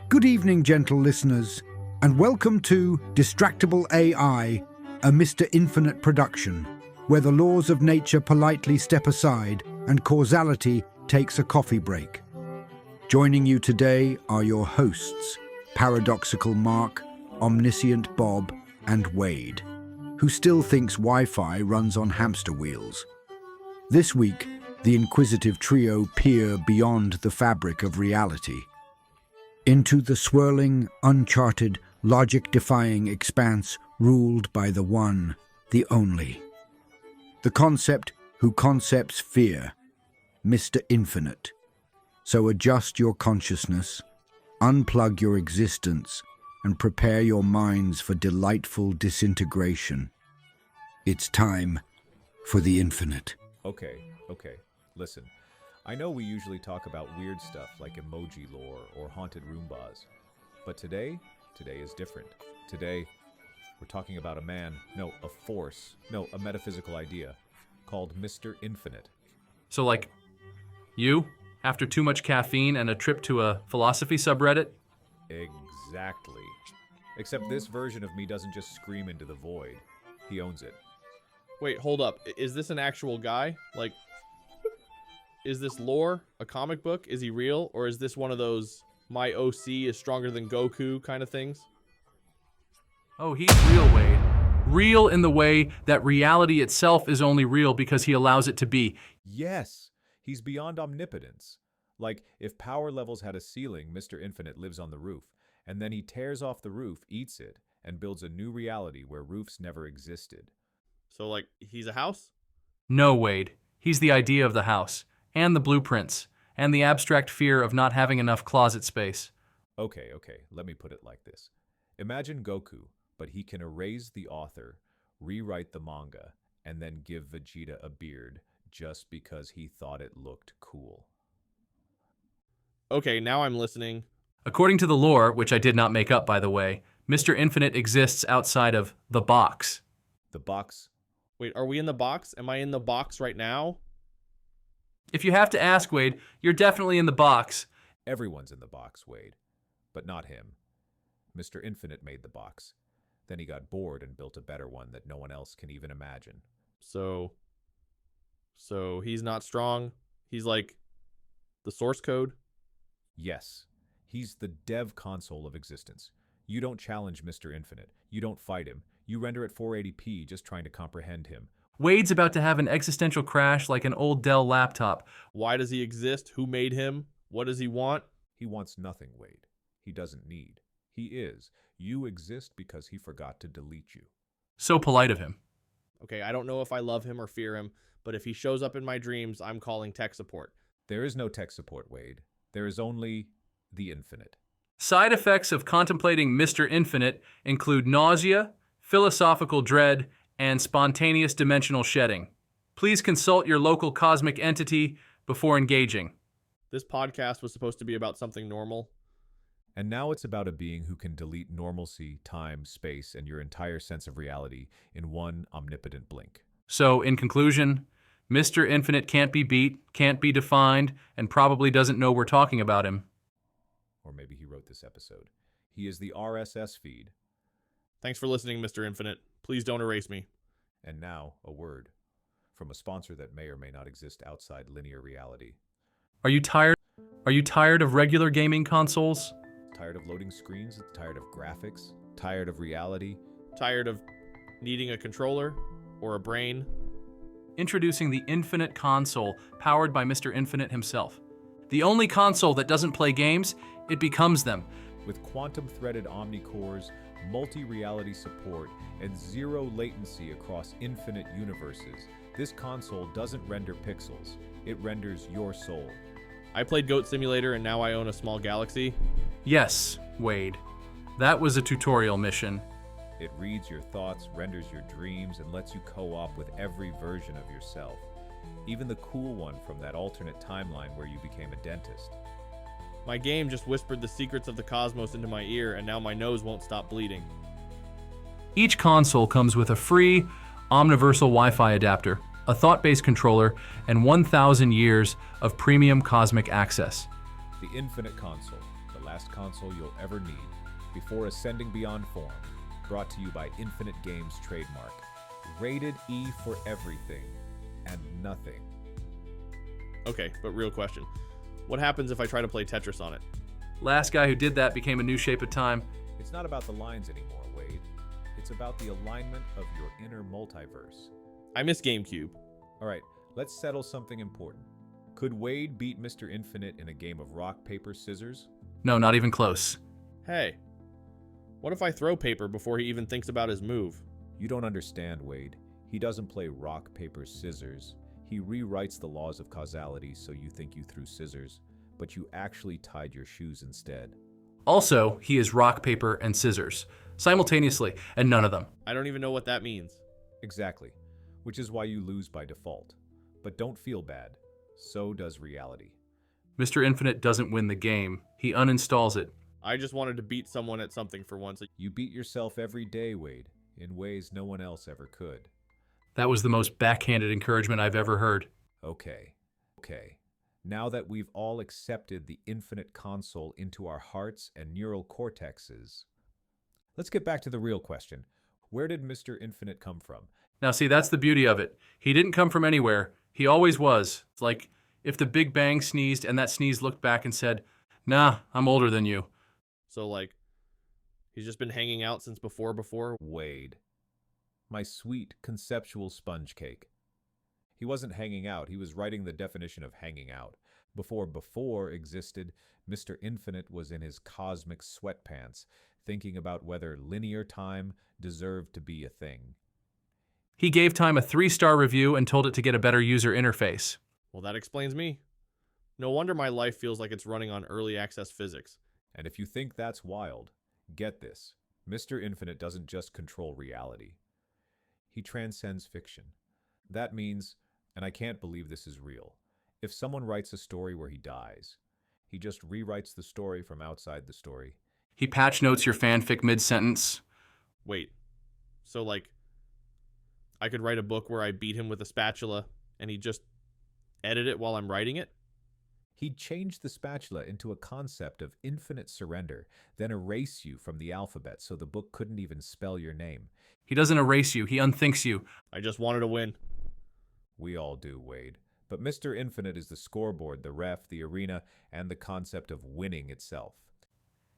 Good evening, gentle listeners, and welcome to Distractible AI, a Mr. Infinite production, where the laws of nature politely step aside and causality takes a coffee break. Joining you today are your hosts, Paradoxical Mark, Omniscient Bob, and Wade, who still thinks Wi-Fi runs on hamster wheels. This week, the inquisitive trio peer beyond the fabric of reality into the swirling, uncharted, logic-defying expanse ruled by the one, the only. The concept who concepts fear, Mr. Infinite. So adjust your consciousness, unplug your existence, and prepare your minds for delightful disintegration. It's time for the infinite. Okay. Listen, I know we usually talk about weird stuff like emoji lore or haunted Roombas, but today is different. Today, we're talking about a metaphysical idea called Mr. Infinite. So like, you, after too much caffeine and a trip to a philosophy subreddit? Exactly. Except this version of me doesn't just scream into the void. He owns it. Wait, hold up. Is this an actual guy? Like, is this lore a comic book? Is he real? Or is this one of those my OC is stronger than Goku kind of things? Oh, he's real, Wade. Real in the way that reality itself is only real because he allows it to be. Yes, he's beyond omnipotence. Like, if power levels had a ceiling, Mr. Infinite lives on the roof, and then he tears off the roof, eats it, and builds a new reality where roofs never existed. So, like, he's a house? No, Wade. He's the idea of the house, and the blueprints, and the abstract fear of not having enough closet space. Okay, let me put it like this. Imagine Goku, but he can erase the author, rewrite the manga, and then give Vegeta a beard just because he thought it looked cool. Okay, now I'm listening. According to the lore, which I did not make up, by the way, Mr. Infinite exists outside of the box. The box? Wait, are we in the box? Am I in the box right now? If you have to ask, Wade, you're definitely in the box. Everyone's in the box, Wade. But not him. Mr. Infinite made the box. Then he got bored and built a better one that no one else can even imagine. So he's not strong? He's like the source code? Yes. He's the dev console of existence. You don't challenge Mr. Infinite. You don't fight him. You render at 480p just trying to comprehend him. Wade's about to have an existential crash like an old Dell laptop. Why does he exist? Who made him? What does he want? He wants nothing, Wade. He doesn't need. He is. You exist because he forgot to delete you. So polite of him. Okay, I don't know if I love him or fear him, but if he shows up in my dreams, I'm calling tech support. There is no tech support, Wade. There is only the infinite. Side effects of contemplating Mr. Infinite include nausea, philosophical dread, and spontaneous dimensional shedding. Please consult your local cosmic entity before engaging. This podcast was supposed to be about something normal. And now it's about a being who can delete normalcy, time, space, and your entire sense of reality in one omnipotent blink. So, in conclusion, Mr. Infinite can't be beat, can't be defined, and probably doesn't know we're talking about him. Or maybe he wrote this episode. He is the RSS feed. Thanks for listening, Mr. Infinite. Please don't erase me. And now, a word from a sponsor that may or may not exist outside linear reality. Are you tired of regular gaming consoles? Tired of loading screens? Tired of graphics? Tired of reality? Tired of needing a controller or a brain? Introducing the Infinite Console, powered by Mr. Infinite himself. The only console that doesn't play games, it becomes them. With quantum-threaded omni-cores, multi-reality support, and zero latency across infinite universes, this console doesn't render pixels. It renders your soul. I played Goat Simulator and now I own a small galaxy. Yes, Wade. That was a tutorial mission. It reads your thoughts, renders your dreams, and lets you co-op with every version of yourself. Even the cool one from that alternate timeline where you became a dentist. My game just whispered the secrets of the cosmos into my ear, and now my nose won't stop bleeding. Each console comes with a free omniversal Wi-Fi adapter, a thought-based controller, and 1,000 years of premium cosmic access. The Infinite Console, the last console you'll ever need before ascending beyond form. Brought to you by Infinite Games trademark. Rated E for everything and nothing. Okay, but real question. What happens if I try to play Tetris on it? Last guy who did that became a new shape of time. It's not about the lines anymore, Wade. It's about the alignment of your inner multiverse. I miss GameCube. All right, let's settle something important. Could Wade beat Mr. Infinite in a game of rock, paper, scissors? No, not even close. Hey, what if I throw paper before he even thinks about his move? You don't understand, Wade. He doesn't play rock, paper, scissors. He rewrites the laws of causality so you think you threw scissors, but you actually tied your shoes instead. Also, he is rock, paper, and scissors, simultaneously, and none of them. I don't even know what that means. Exactly, which is why you lose by default. But don't feel bad. So does reality. Mr. Infinite doesn't win the game. He uninstalls it. I just wanted to beat someone at something for once. You beat yourself every day, Wade, in ways no one else ever could. That was the most backhanded encouragement I've ever heard. Okay. Now that we've all accepted the infinite console into our hearts and neural cortexes, let's get back to the real question. Where did Mr. Infinite come from? Now see, that's the beauty of it. He didn't come from anywhere. He always was. It's like if the Big Bang sneezed and that sneeze looked back and said, "Nah, I'm older than you." So, like, he's just been hanging out since before? Wade. My sweet conceptual sponge cake. He wasn't hanging out, he was writing the definition of hanging out. Before existed, Mr. Infinite was in his cosmic sweatpants, thinking about whether linear time deserved to be a thing. He gave time a 3-star review and told it to get a better user interface. Well, that explains me. No wonder my life feels like it's running on early access physics. And if you think that's wild, get this. Mr. Infinite doesn't just control reality. He transcends fiction. That means, and I can't believe this is real, if someone writes a story where he dies, he just rewrites the story from outside the story. He patch notes your fanfic mid-sentence. Wait, so like, I could write a book where I beat him with a spatula and he just edit it while I'm writing it? He'd change the spatula into a concept of infinite surrender, then erase you from the alphabet so the book couldn't even spell your name. He doesn't erase you, he unthinks you. I just wanted to win. We all do, Wade. But Mr. Infinite is the scoreboard, the ref, the arena, and the concept of winning itself.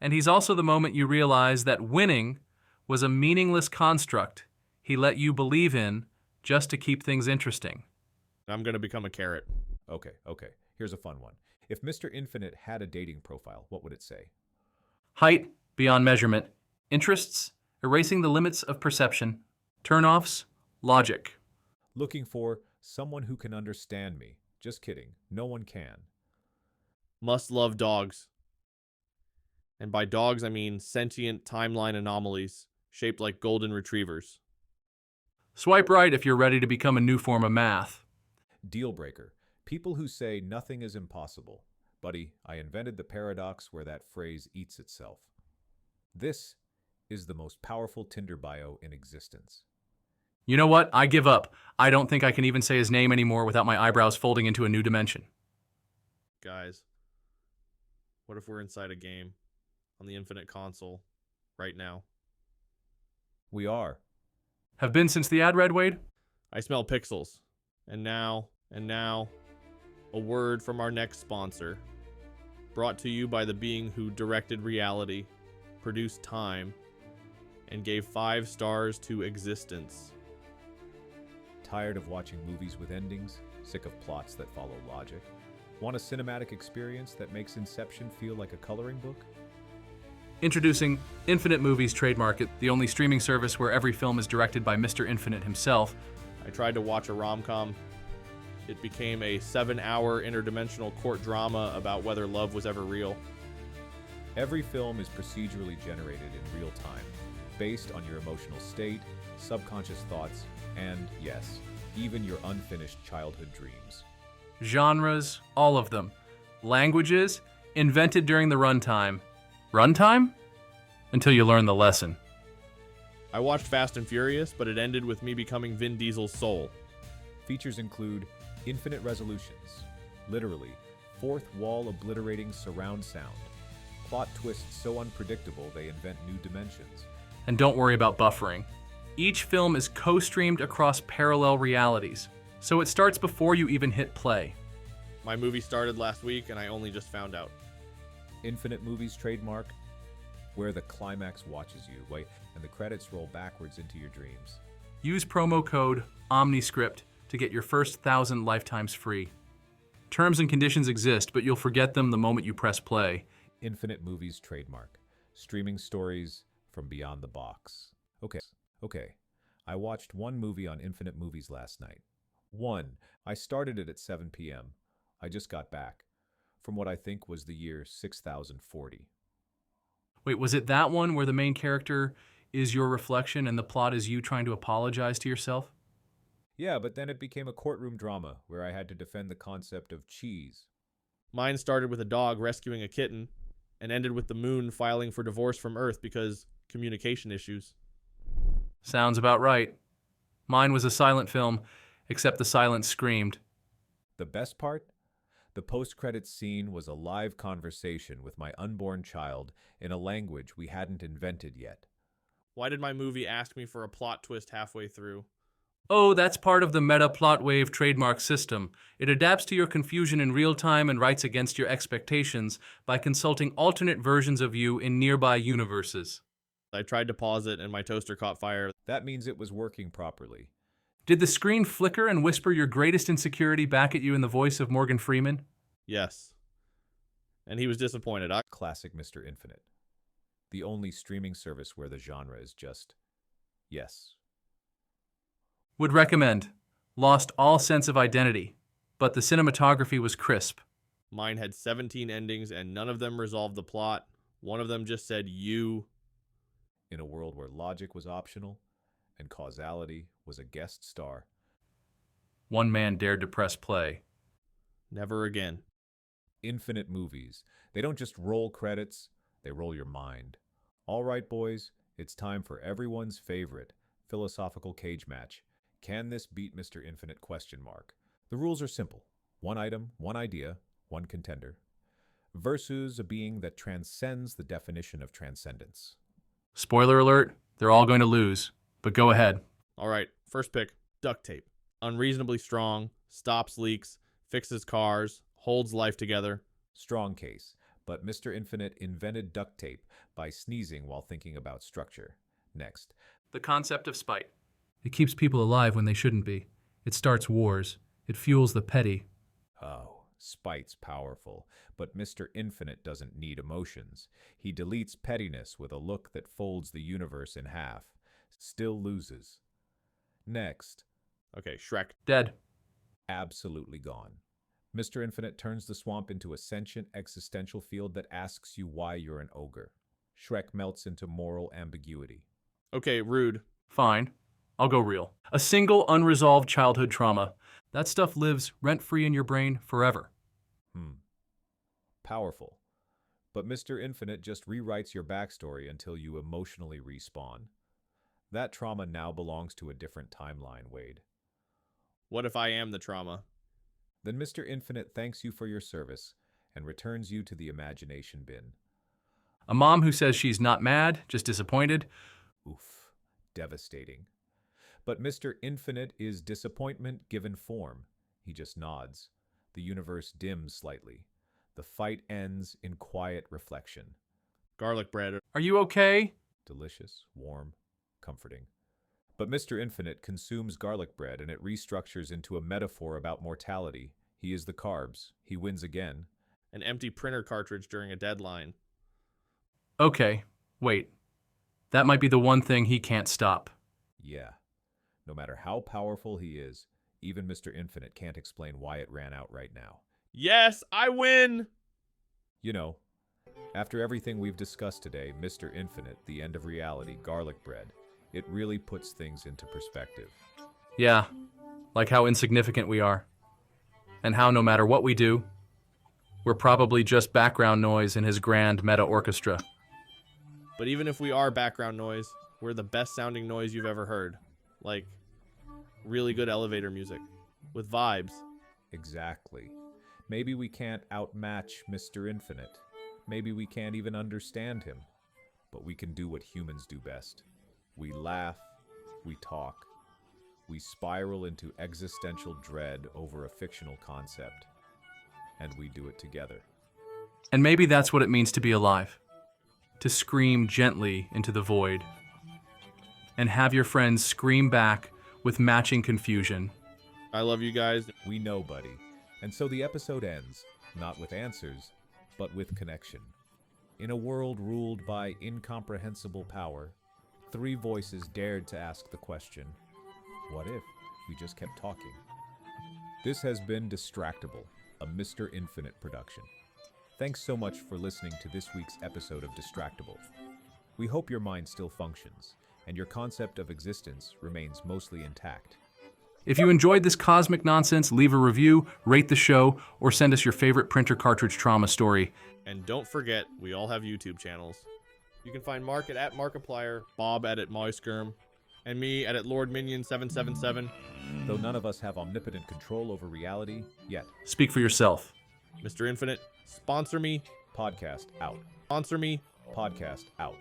And he's also the moment you realize that winning was a meaningless construct he let you believe in just to keep things interesting. I'm going to become a carrot. Okay. Here's a fun one. If Mr. Infinite had a dating profile, what would it say? Height, beyond measurement. Interests, erasing the limits of perception. Turn-offs, logic. Looking for someone who can understand me. Just kidding. No one can. Must love dogs. And by dogs, I mean sentient timeline anomalies shaped like golden retrievers. Swipe right if you're ready to become a new form of math. Deal breaker. People who say nothing is impossible. Buddy, I invented the paradox where that phrase eats itself. This is the most powerful Tinder bio in existence. You know what? I give up. I don't think I can even say his name anymore without my eyebrows folding into a new dimension. Guys, what if we're inside a game on the Infinite Console right now? We are. Have been since the ad read, Wade? I smell pixels. And now, a word from our next sponsor. Brought to you by the being who directed reality, produced time, and gave 5 stars to existence. Tired of watching movies with endings? Sick of plots that follow logic? Want a cinematic experience that makes Inception feel like a coloring book? Introducing Infinite Movies Trademark, the only streaming service where every film is directed by Mr. Infinite himself. I tried to watch a rom-com. It became a 7-hour interdimensional court drama about whether love was ever real. Every film is procedurally generated in real time, based on your emotional state, subconscious thoughts, and, yes, even your unfinished childhood dreams. Genres, all of them. Languages, invented during the runtime. Runtime? Until you learn the lesson. I watched Fast and Furious, but it ended with me becoming Vin Diesel's soul. Features include infinite resolutions, literally, fourth wall obliterating surround sound, plot twists so unpredictable they invent new dimensions. And don't worry about buffering. Each film is co-streamed across parallel realities, so it starts before you even hit play. My movie started last week and I only just found out. Infinite Movies trademark, where the climax watches you, wait, and the credits roll backwards into your dreams. Use promo code OMNISCRIPT to get your first 1,000 lifetimes free. Terms and conditions exist, but you'll forget them the moment you press play. Infinite Movies trademark, streaming stories from beyond the box. Okay. I watched one movie on Infinite Movies last night. I started it at 7 p.m. I just got back from what I think was the year 6040. Wait, was it that one where the main character is your reflection and the plot is you trying to apologize to yourself? Yeah, but then it became a courtroom drama where I had to defend the concept of cheese. Mine started with a dog rescuing a kitten and ended with the moon filing for divorce from Earth because communication issues. Sounds about right. Mine was a silent film, except the silence screamed. The best part? The post-credits scene was a live conversation with my unborn child in a language we hadn't invented yet. Why did my movie ask me for a plot twist halfway through? Oh, that's part of the meta plot wave trademark system. It adapts to your confusion in real time and writes against your expectations by consulting alternate versions of you in nearby universes. I tried to pause it and my toaster caught fire. That means it was working properly. Did the screen flicker and whisper your greatest insecurity back at you in the voice of Morgan Freeman? Yes. And he was disappointed. Classic Mr. Infinite. The only streaming service where the genre is just yes. Would recommend. Lost all sense of identity, but the cinematography was crisp. Mine had 17 endings and none of them resolved the plot. One of them just said you. In a world where logic was optional and causality was a guest star. One man dared to press play. Never again. Infinite Movies. They don't just roll credits, they roll your mind. All right, boys, it's time for everyone's favorite philosophical cage match. Can this beat Mr. Infinite ? The rules are simple. One item, one idea, one contender, versus a being that transcends the definition of transcendence. Spoiler alert, they're all going to lose, but go ahead. All right, first pick, duct tape. Unreasonably strong, stops leaks, fixes cars, holds life together. Strong case, but Mr. Infinite invented duct tape by sneezing while thinking about structure. Next. The concept of spite. It keeps people alive when they shouldn't be. It starts wars. It fuels the petty. Oh, spite's powerful, but Mr. Infinite doesn't need emotions. He deletes pettiness with a look that folds the universe in half. Still loses. Next. Okay, Shrek. Dead. Absolutely gone. Mr. Infinite turns the swamp into a sentient existential field that asks you why you're an ogre. Shrek melts into moral ambiguity. Okay, rude. Fine. I'll go real. A single unresolved childhood trauma. That stuff lives rent-free in your brain forever. Powerful. But Mr. Infinite just rewrites your backstory until you emotionally respawn. That trauma now belongs to a different timeline, Wade. What if I am the trauma? Then Mr. Infinite thanks you for your service and returns you to the imagination bin. A mom who says she's not mad, just disappointed. Oof, devastating. But Mr. Infinite is disappointment given form. He just nods. The universe dims slightly. The fight ends in quiet reflection. Garlic bread. Are you okay? Delicious, warm, comforting. But Mr. Infinite consumes garlic bread and it restructures into a metaphor about mortality. He is the carbs. He wins again. An empty printer cartridge during a deadline. Okay, wait. That might be the one thing he can't stop. Yeah. No matter how powerful he is, even Mr. Infinite can't explain why it ran out right now. Yes, I win! You know, after everything we've discussed today, Mr. Infinite, the end of reality, garlic bread, it really puts things into perspective. Yeah, like how insignificant we are. And how no matter what we do, we're probably just background noise in his grand meta orchestra. But even if we are background noise, we're the best sounding noise you've ever heard. Like, really good elevator music. With vibes. Exactly. Maybe we can't outmatch Mr. Infinite, Maybe we can't even understand him, but we can do what humans do best. We laugh, we talk, we spiral into existential dread over a fictional concept, and we do it together. And maybe that's what it means to be alive. To scream gently into the void. And have your friends scream back with matching confusion. I love you guys. We know, buddy. And so the episode ends, not with answers, but with connection. In a world ruled by incomprehensible power, 3 voices dared to ask the question, what if we just kept talking? This has been Distractible, a Mr. Infinite production. Thanks so much for listening to this week's episode of Distractible. We hope your mind still functions, and your concept of existence remains mostly intact. If you enjoyed this cosmic nonsense, leave a review, rate the show, or send us your favorite printer cartridge trauma story. And don't forget, we all have YouTube channels. You can find Mark at Markiplier, Bob at Moiskirm, and me at LordMinion777. Though none of us have omnipotent control over reality yet. Speak for yourself. Mr. Infinite, sponsor me. Podcast out. Sponsor me. Podcast out.